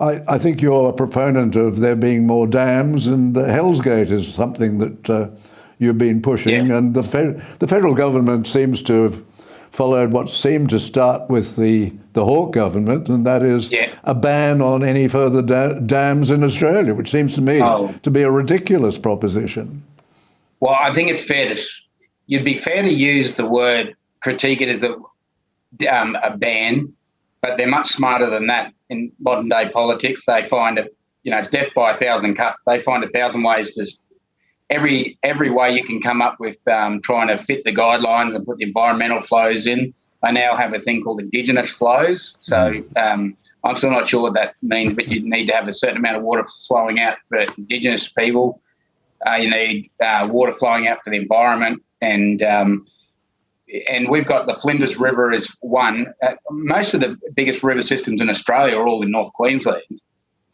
I think you're a proponent of there being more dams, and Hell's Gate is something that you've been pushing, Yeah. and the federal government seems to have followed what seemed to start with the Hawke government, and that is a ban on any further dams in Australia, which seems to me to be a ridiculous proposition. Well, I think it's you'd be fair to use the word, critique it as a ban, but they're much smarter than that in modern day politics. They find it, it's death by 1,000 cuts. They find 1,000 ways to every way you can come up with trying to fit the guidelines and put the environmental flows in. They now have a thing called Indigenous flows. So I'm still not sure what that means, but you need to have a certain amount of water flowing out for Indigenous people. You need water flowing out for the environment, and we've got the Flinders River as one. Most of the biggest river systems in Australia are all in North Queensland,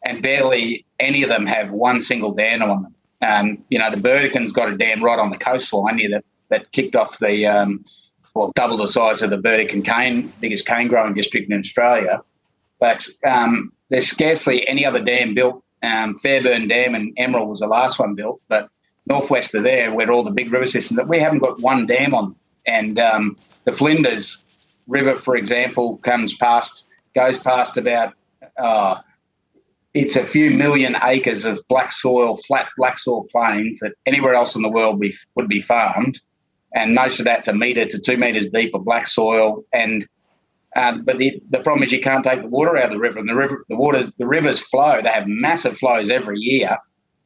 and barely any of them have one single dam on them. The Burdekin's got a dam right on the coastline here that kicked off the double the size of the Burdekin biggest cane growing district in Australia. But there's scarcely any other dam built. Fairburn Dam and Emerald was the last one built, but northwest of there, where all the big river systems, that we haven't got one dam on. And the Flinders River, for example, goes past about it's a few million acres of flat black soil plains that anywhere else in the world would be farmed, and most of that's 1 metre to 2 metres deep of black soil. And but the problem is you can't take the water out of the river, and the rivers flow. They have massive flows every year,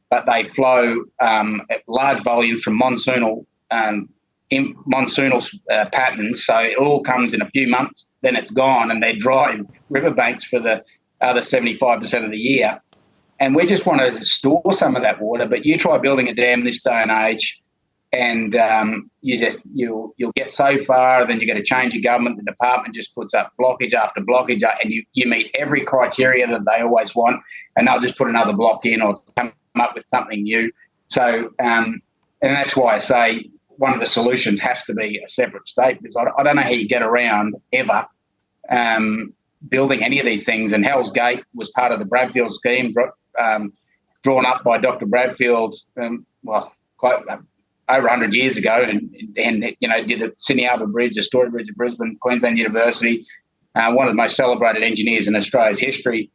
but they flow at large volumes from monsoonal patterns. So it all comes in a few months, then it's gone, and they dry riverbanks for the other 75% of the year. And we just want to store some of that water. But you try building a dam this day and age, and you'll get so far, then you get to change your government. The department just puts up blockage after blockage, and you meet every criteria that they always want, and they'll just put another block in or come up with something new. So, and that's why I say one of the solutions has to be a separate state, because I don't know how you get around ever building any of these things. And Hell's Gate was part of the Bradfield scheme, drawn up by Dr. Bradfield, quite over 100 years ago, and did the Sydney Harbour Bridge, the Story Bridge of Brisbane, Queensland University, one of the most celebrated engineers in Australia's history.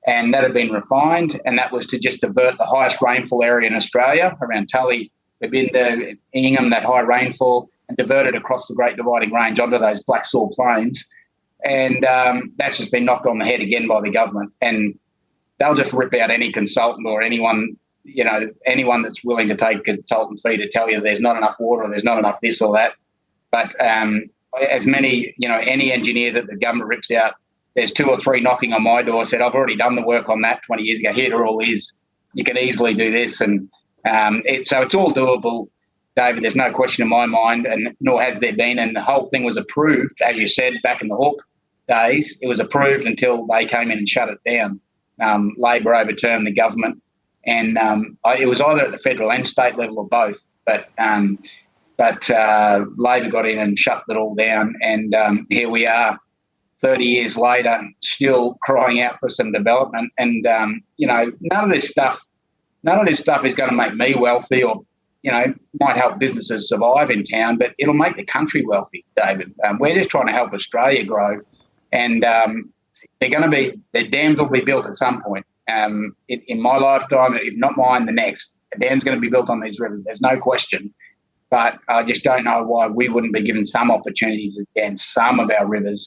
And that had been refined, and that was to just divert the highest rainfall area in Australia around Tully, Babinda, Ingham, that high rainfall, and divert it across the Great Dividing Range onto those black soil plains. And that's just been knocked on the head again by the government. And they'll just rip out any consultant or anyone that's willing to take a consultant fee to tell you there's not enough water or there's not enough this or that. But as many, any engineer that the government rips out, there's 2 or 3 knocking on my door, said, I've already done the work on that 20 years ago. Here it all is. You can easily do this. And so it's all doable, David. There's no question in my mind, and nor has there been. And the whole thing was approved, as you said, back in the Hawke days. It was approved until they came in and shut it down. Labor overturned the government. And it was either at the federal and state level or both. But Labor got in and shut it all down. And here we are, 30 years later, still crying out for some development. And none of this stuff is going to make me wealthy, or might help businesses survive in town, but it'll make the country wealthy, David. We're just trying to help Australia grow, and the dams will be built at some point. In my lifetime, if not mine, the next. A dam's going to be built on these rivers. There's no question. But I just don't know why we wouldn't be given some opportunities against some of our rivers